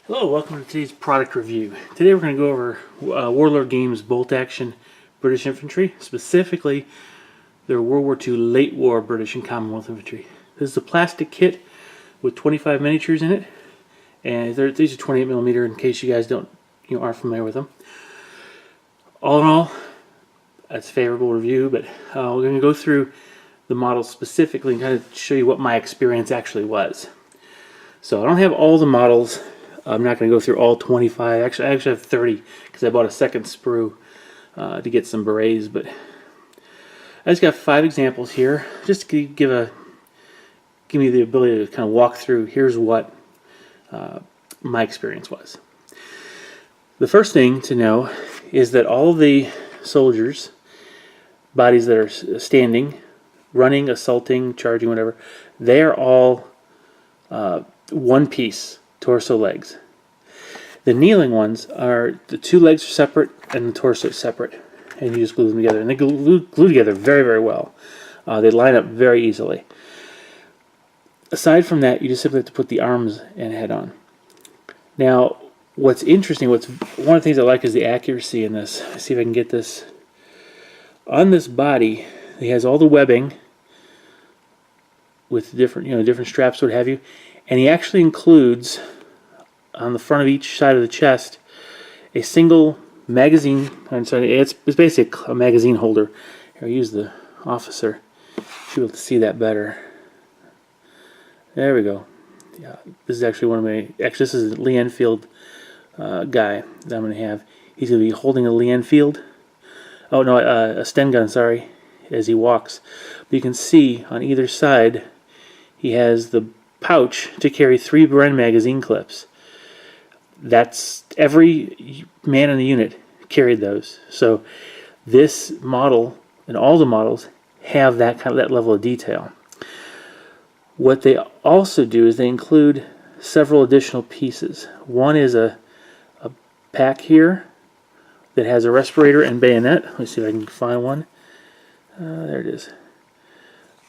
Hello, welcome to today's product review. Today we're going to go over Warlord Games bolt action British Infantry, specifically their World War II Late War British and Commonwealth Infantry. This is a plastic kit with 25 miniatures in it, and these are 28mm in case you guys aren't familiar with them. All in all, that's a favorable review, but we're going to go through the models specifically and kind of show you what my experience actually was. So I don't have all the models. I'm not going to go through all 25. Actually, I actually have 30 because I bought a second sprue to get some berets. But I just got 5 examples here, just to give me the ability to kind of walk through. Here's what my experience was. The first thing to know is that all of the soldiers, bodies that are standing, running, assaulting, charging, whatever, they are all one piece. Torso, legs. The kneeling ones are the 2 legs are separate and the torso is separate, and you just glue them together, and they glue together very, very well. They line up very easily. Aside from that, you just simply have to put the arms and head on. Now, what's interesting, one of the things I like is the accuracy in this. Let's see if I can get this on this body. It has all the webbing with different straps, what have you. And he actually includes, on the front of each side of the chest, a single magazine. I'm sorry, it's basically a magazine holder. Here, I'll use the officer. Should be able to see that better. There we go. Yeah, this is actually one of my. Actually, this is a Lee Enfield guy that I'm going to have. He's going to be holding a Lee Enfield. Oh no, a Sten gun. Sorry, as he walks. But you can see on either side, he has the pouch to carry 3 Bren magazine clips. That's every man in the unit carried those. So this model and all the models have that level of detail. What they also do is they include several additional pieces. One is a pack here that has a respirator and bayonet. Let me see if I can find one. There it is.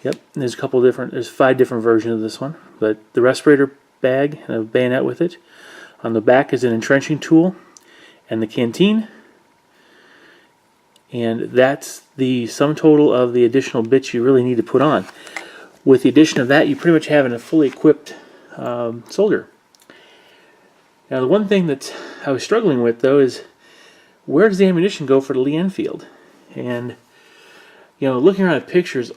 Yep, there's there's 5 different versions of this one, but the respirator bag and a bayonet with it. On the back is an entrenching tool and the canteen, and that's the sum total of the additional bits you really need to put on. With the addition of that, you pretty much have a fully equipped soldier. Now, the one thing that I was struggling with, though, is where does the ammunition go for the Lee Enfield? And looking around at pictures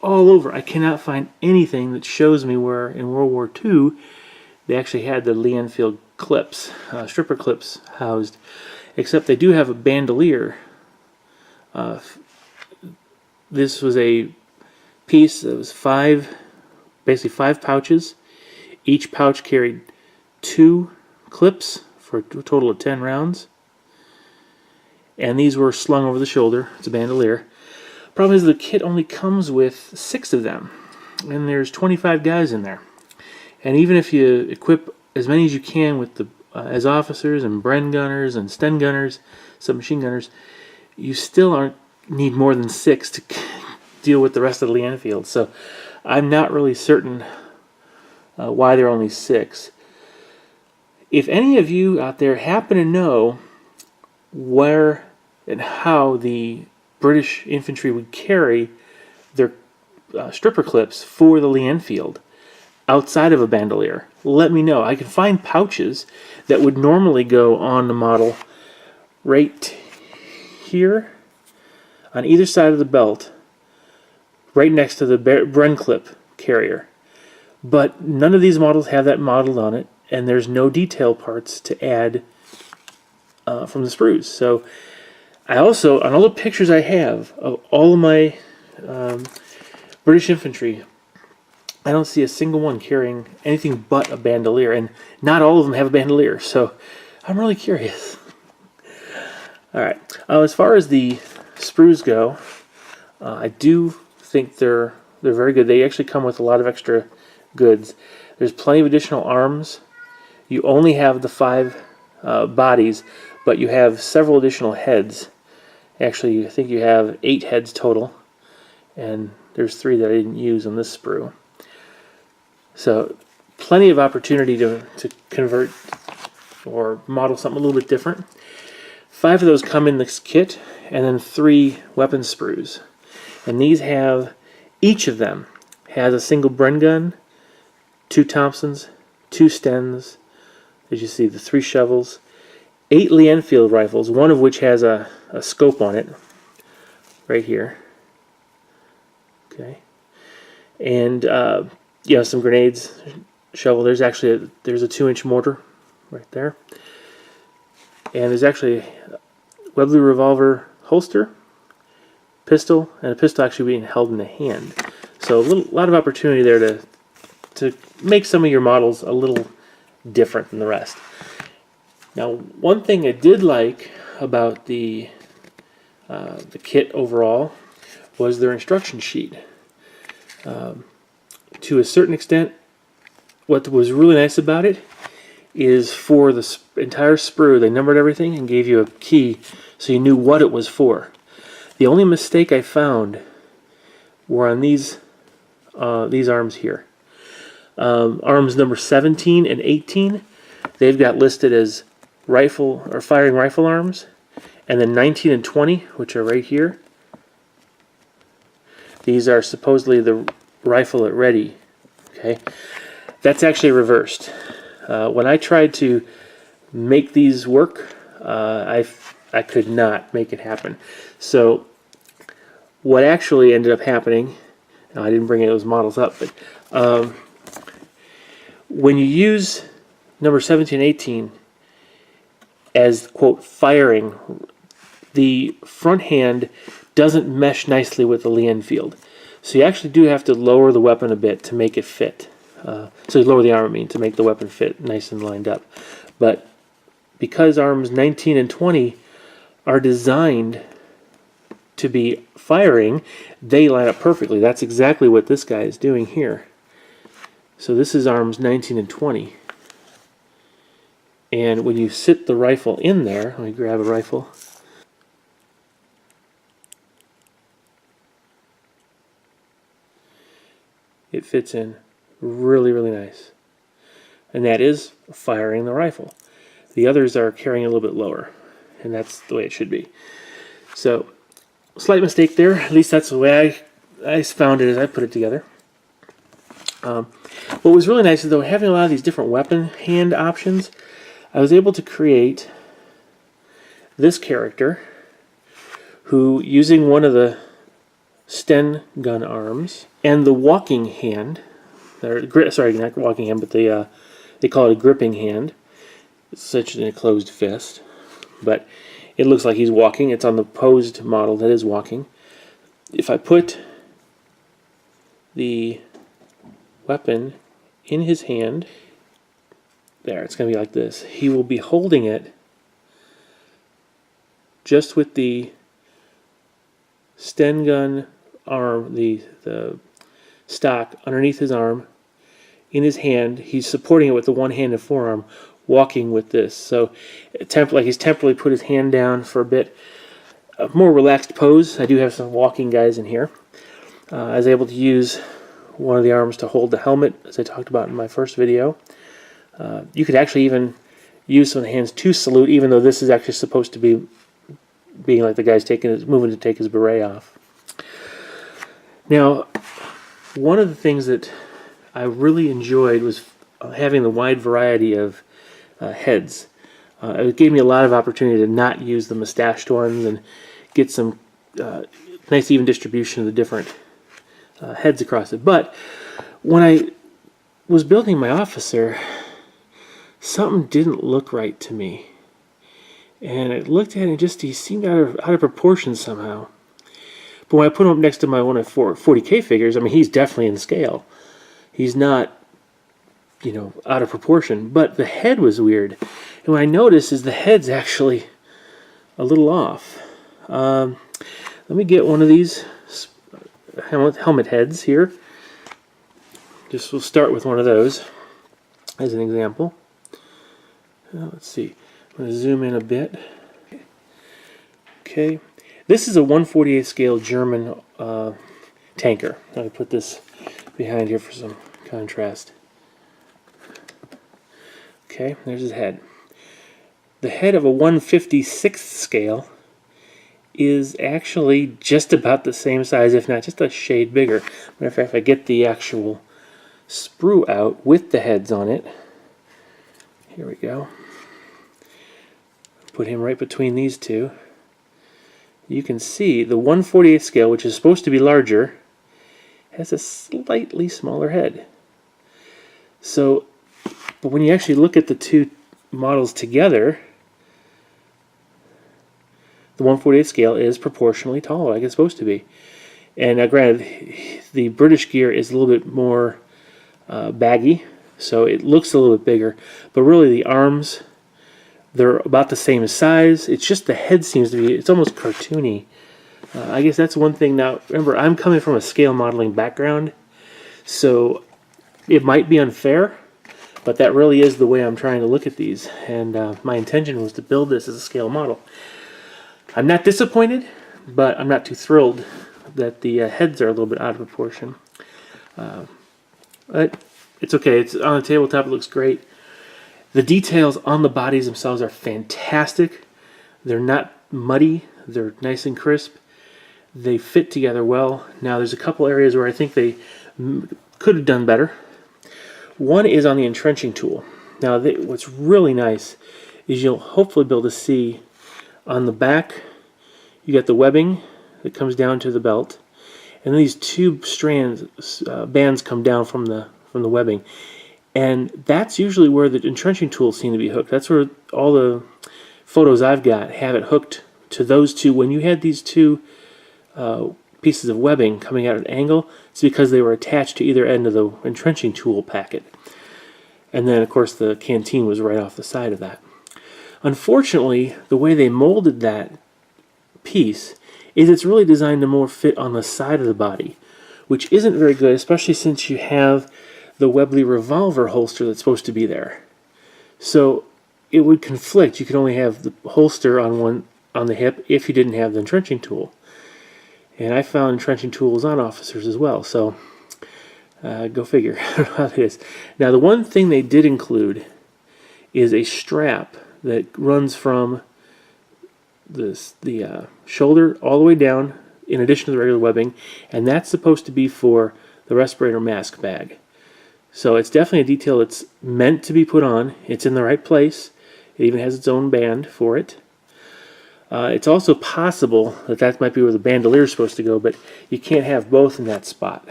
all over, I cannot find anything that shows me where in World War II they actually had the Lee Enfield clips, stripper clips housed, except they do have a bandolier. This was a piece that was basically 5 pouches. Each pouch carried 2 clips for a total of 10 rounds, and these were slung over the shoulder. It's a bandolier. Problem is the kit only comes with 6 of them, and there's 25 guys in there. And even if you equip as many as you can with as officers and Bren gunners and Sten gunners, submachine gunners, you still need more than 6 to deal with the rest of the Lee Enfield. So I'm not really certain why there are only 6. If any of you out there happen to know where and how the British infantry would carry their stripper clips for the Lee Enfield outside of a bandolier, let me know. I can find pouches that would normally go on the model right here on either side of the belt, right next to the Bren clip carrier. But none of these models have that modeled on it, and there's no detail parts to add from the sprues. So I also, on all the pictures I have of all of my British infantry, I don't see a single one carrying anything but a bandolier, and not all of them have a bandolier, so I'm really curious. Alright, as far as the sprues go, I do think they're very good. They actually come with a lot of extra goods. There's plenty of additional arms. You only have the 5 bodies, but you have several additional heads. Actually, I think you have 8 heads total, and there's 3 that I didn't use on this sprue. So plenty of opportunity to convert or model something a little bit different. 5 of those come in this kit, and then 3 weapon sprues. And these have, each of them has a single Bren gun, 2 Thompsons, 2 Stens, as you see, the 3 shovels, 8 Lee Enfield rifles, one of which has a scope on it, right here. Okay, and you know, some grenades, shovel. There's actually there's a 2-inch mortar right there, and there's actually a Webley revolver holster, pistol, and a pistol actually being held in the hand. So a lot of opportunity there to make some of your models a little different than the rest. Now, one thing I did like about the kit overall was their instruction sheet. To a certain extent, what was really nice about it is for the entire sprue, they numbered everything and gave you a key so you knew what it was for. The only mistake I found were on these arms here. Arms number 17 and 18, they've got listed as rifle or firing rifle arms, and then 19 and 20, which are right here, these are supposedly the rifle at ready. Okay, that's actually reversed. When I tried to make these work, I could not make it happen. So what actually ended up happening, I didn't bring those models up, but when you use number 17 and 18 as, quote, firing, the front hand doesn't mesh nicely with the Lee Enfield. So you actually do have to lower the weapon a bit to make it fit. So you lower the arm, I mean, to make the weapon fit nice and lined up. But because arms 19 and 20 are designed to be firing, they line up perfectly. That's exactly what this guy is doing here. So this is arms 19 and 20. And when you sit the rifle in there, let me grab a rifle. It fits in really, really nice. And that is firing the rifle. The others are carrying a little bit lower, and that's the way it should be. So, slight mistake there. At least that's the way I found it as I put it together. What was really nice is, though, having a lot of these different weapon hand options, I was able to create this character who, using one of the Sten gun arms and the walking hand, sorry, not walking hand, but they call it a gripping hand. It's such a closed fist, but it looks like he's walking. It's on the posed model that is walking. If I put the weapon in his hand, there, it's going to be like this. He will be holding it just with the Sten gun arm, the stock underneath his arm, in his hand. He's supporting it with the one hand and forearm, walking with this. So, like he's temporarily put his hand down for a bit. A more relaxed pose. I do have some walking guys in here. I was able to use one of the arms to hold the helmet, as I talked about in my first video. You could actually even use some of the hands to salute, even though this is actually supposed to be being like the guy's moving to take his beret off. Now, one of the things that I really enjoyed was having the wide variety of heads. It gave me a lot of opportunity to not use the mustached ones and get some nice even distribution of the different heads across it. But when I was building my officer, something didn't look right to me. And I looked at it and he seemed out of proportion somehow. But when I put him up next to my one of 40K figures, I mean, he's definitely in scale. He's not, you know, out of proportion. But the head was weird. And what I noticed is the head's actually a little off. Let me get one of these helmet heads here. We'll start with one of those as an example. Let's see. I'm going to zoom in a bit. Okay. This is a 1/48 scale German tanker. I'll put this behind here for some contrast. Okay, there's his head. The head of a 1/56th scale is actually just about the same size, if not just a shade bigger. Matter of fact, if I get the actual sprue out with the heads on it, here we go. Put him right between these two. You can see the 1/48th scale, which is supposed to be larger, has a slightly smaller head. So, but when you actually look at the two models together, the 1/48th scale is proportionally taller, like it's supposed to be. And now, granted, the British gear is a little bit more baggy, so it looks a little bit bigger. But really, the arms, they're about the same size. It's just the head seems to be, it's almost cartoony. I guess that's one thing. Now, remember, I'm coming from a scale modeling background, so it might be unfair, but that really is the way I'm trying to look at these. And my intention was to build this as a scale model. I'm not disappointed, but I'm not too thrilled that the heads are a little bit out of proportion. But it's okay. It's on the tabletop. It looks great. The details on the bodies themselves are fantastic. They're not muddy. They're nice and crisp. They fit together well. Now, there's a couple areas where I think they could have done better. One is on the entrenching tool. Now, what's really nice is you'll hopefully be able to see on the back, you got the webbing that comes down to the belt, and then these two bands come down from the webbing, and that's usually where the entrenching tools seem to be hooked. That's where all the photos I've got have it hooked to those two. When you had these two pieces of webbing coming out at an angle, it's because they were attached to either end of the entrenching tool packet. And then, of course, the canteen was right off the side of that. Unfortunately, the way they molded that piece is it's really designed to more fit on the side of the body, which isn't very good, especially since you have the Webley revolver holster that's supposed to be there. So it would conflict. You could only have the holster on the hip if you didn't have the entrenching tool. And I found entrenching tools on officers as well, so go figure how it is. Now, the one thing they did include is a strap that runs from the shoulder all the way down, in addition to the regular webbing, and that's supposed to be for the Respirator Mask Bag. So it's definitely a detail that's meant to be put on. It's in the right place. It even has its own band for it. It's also possible that that might be where the bandolier is supposed to go, but you can't have both in that spot.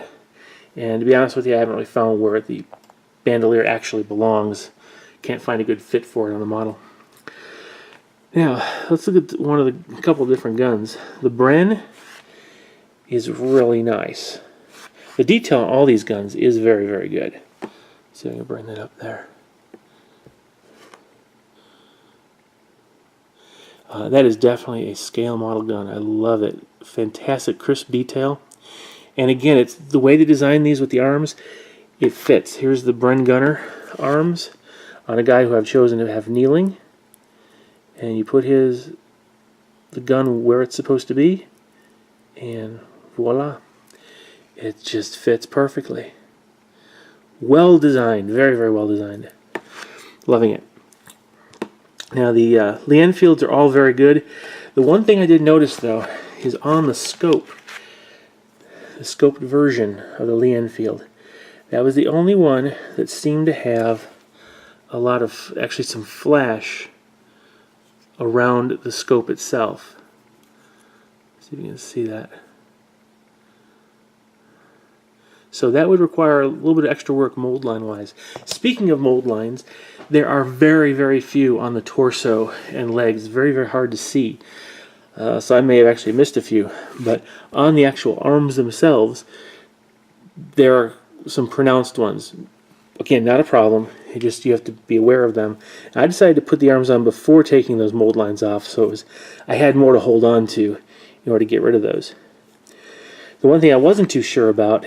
And to be honest with you, I haven't really found where the bandolier actually belongs. Can't find a good fit for it on the model. Now, let's look at one of a couple of different guns. The Bren is really nice. The detail on all these guns is very, very good. So I'm going to bring that up there. That is definitely a scale model gun. I love it. Fantastic crisp detail. And again, it's the way they designed these with the arms, it fits. Here's the Bren Gunner arms on a guy who I've chosen to have kneeling. And you put the gun where it's supposed to be, and voila. It just fits perfectly. Well designed. Very, very well designed. Loving it. Now, the Lee Enfields are all very good. The one thing I did notice, though, is on the scope, the scoped version of the Lee Enfield, that was the only one that seemed to have a lot of, actually some flash around the scope itself. Let's see if you can see that. So that would require a little bit of extra work mold line wise. Speaking of mold lines, there are very, very few on the torso and legs. Very, very hard to see. So I may have actually missed a few. But on the actual arms themselves, there are some pronounced ones. Again, not a problem. You have to be aware of them. I decided to put the arms on before taking those mold lines off, so I had more to hold on to in order to get rid of those. The one thing I wasn't too sure about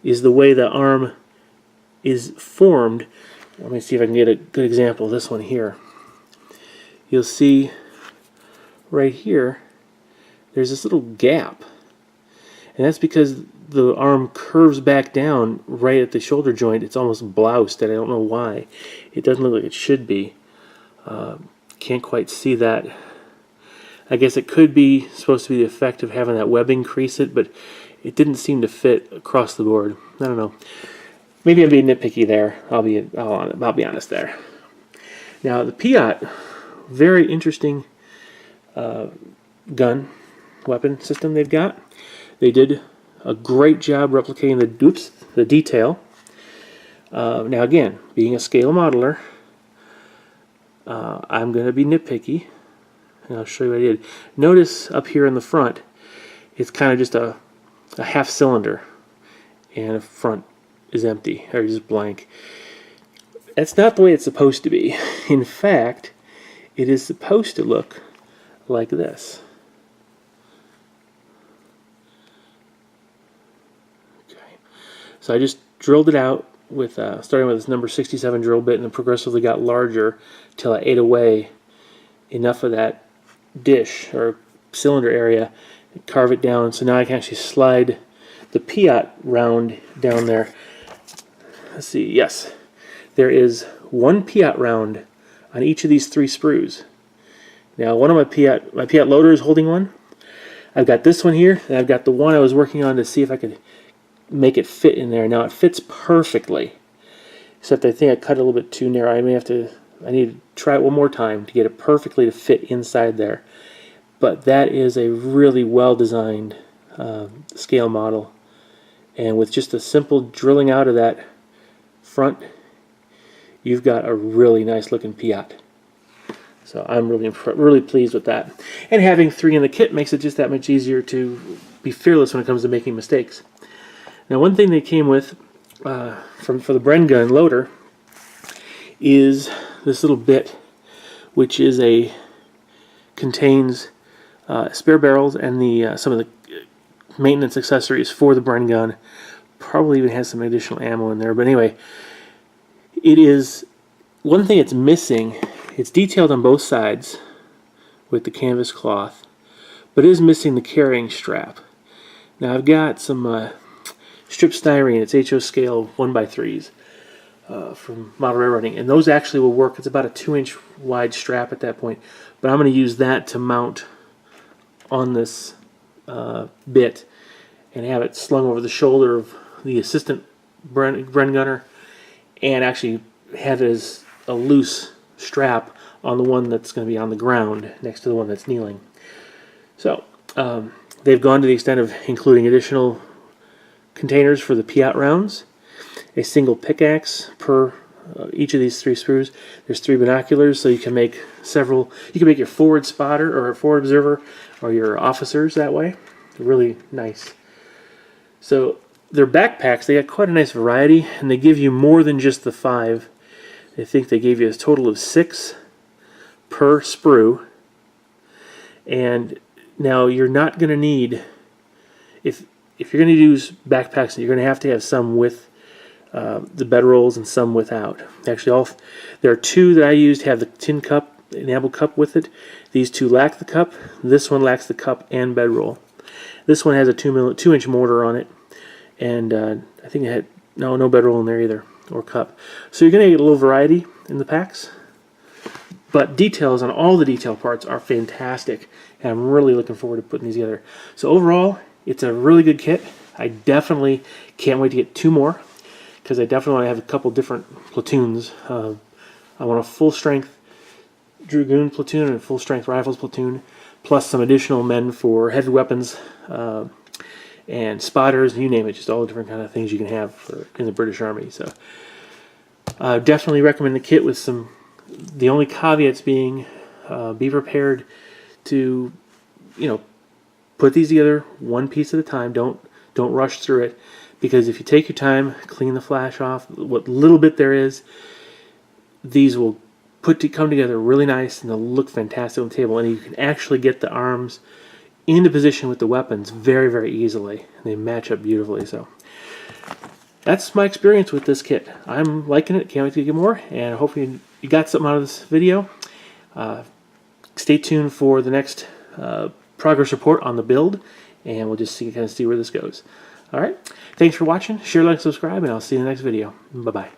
is the way the arm is formed. Let me see if I can get a good example of this one here. You'll see right here, there's this little gap. And that's because the arm curves back down right at the shoulder joint. It's almost bloused, and I don't know why. It doesn't look like it should be. Can't quite see that. I guess it could be supposed to be the effect of having that webbing crease it, but it didn't seem to fit across the board. I don't know. Maybe I'm being nitpicky there. I'll be honest there. Now the Piat, very interesting gun weapon system they've got. They did a great job replicating the detail. Now again, being a scale modeler, I'm going to be nitpicky, and I'll show you what I did. Notice up here in the front, it's kind of just a half cylinder, and the front is empty, or just blank. That's not the way it's supposed to be. In fact, it is supposed to look like this. Okay, so I just drilled it out with starting with this number 67 drill bit, and then progressively got larger till I ate away enough of that dish or cylinder area and carve it down. So now I can actually slide the Piat round down there. Let's see, yes, there is one Piat round on each of these 3 sprues. Now one of my Piat loader is holding one. I've got this one here, and I've got the one I was working on to see if I could make it fit in there. Now it fits perfectly, except I think I cut it a little bit too narrow. I need to try it one more time to get it perfectly to fit inside there. But that is a really well designed scale model, and with just a simple drilling out of that front, you've got a really nice looking Piat. So I'm really pleased with that. And having 3 in the kit makes it just that much easier to be fearless when it comes to making mistakes. Now one thing they came with for the Bren gun loader is this little bit, which is contains spare barrels and some of the maintenance accessories for the Bren gun. Probably even has some additional ammo in there, but anyway, it is one thing it's missing. It's detailed on both sides with the canvas cloth, but it is missing the carrying strap. Now I've got some strip styrene. It's HO scale 1x3s from model railroading, and those actually will work. It's about a 2-inch wide strap at that point, but I'm going to use that to mount on this bit and have it slung over the shoulder of the assistant Bren gunner, and actually have it as a loose strap on the one that's going to be on the ground next to the one that's kneeling. So they've gone to the extent of including additional containers for the Piat rounds, a single pickaxe per each of these 3 sprues. There's 3 binoculars, so you can make several. You can make your forward spotter or forward observer or your officers that way. Really nice. So their backpacks, they got quite a nice variety, and they give you more than just the 5. I think they gave you a total of 6 per sprue. And now you're not going to need, if you're going to use backpacks, you're going to have some with the bedrolls and some without. Actually, there are 2 that I used have the tin cup, enamel cup with it. These 2 lack the cup. This one lacks the cup and bedroll. This one has a 2-inch mortar on it, and I think it had no bedroll in there either, or cup. So you're going to get a little variety in the packs, but details on all the detail parts are fantastic, and I'm really looking forward to putting these together. So overall, it's a really good kit. I definitely can't wait to get 2 more, because I definitely want to have a couple different platoons. I want a full-strength Dragoon platoon and a full-strength Rifles platoon, plus some additional men for heavy weapons and spotters, you name it, just all the different kind of things you can have in the British Army. So definitely recommend the kit with the only caveats being be prepared to, put these together one piece at a time. Don't rush through it, because if you take your time, clean the flash off, what little bit there is, these will come together really nice, and they'll look fantastic on the table, and you can actually get the arms into position with the weapons very, very easily. They match up beautifully. So that's my experience with this kit. I'm liking it. Can't wait to get more, and hopefully you got something out of this video. Stay tuned for the next progress report on the build, and we'll just kind of see where this goes. All right. Thanks for watching. Share, like, subscribe, and I'll see you in the next video. Bye-bye.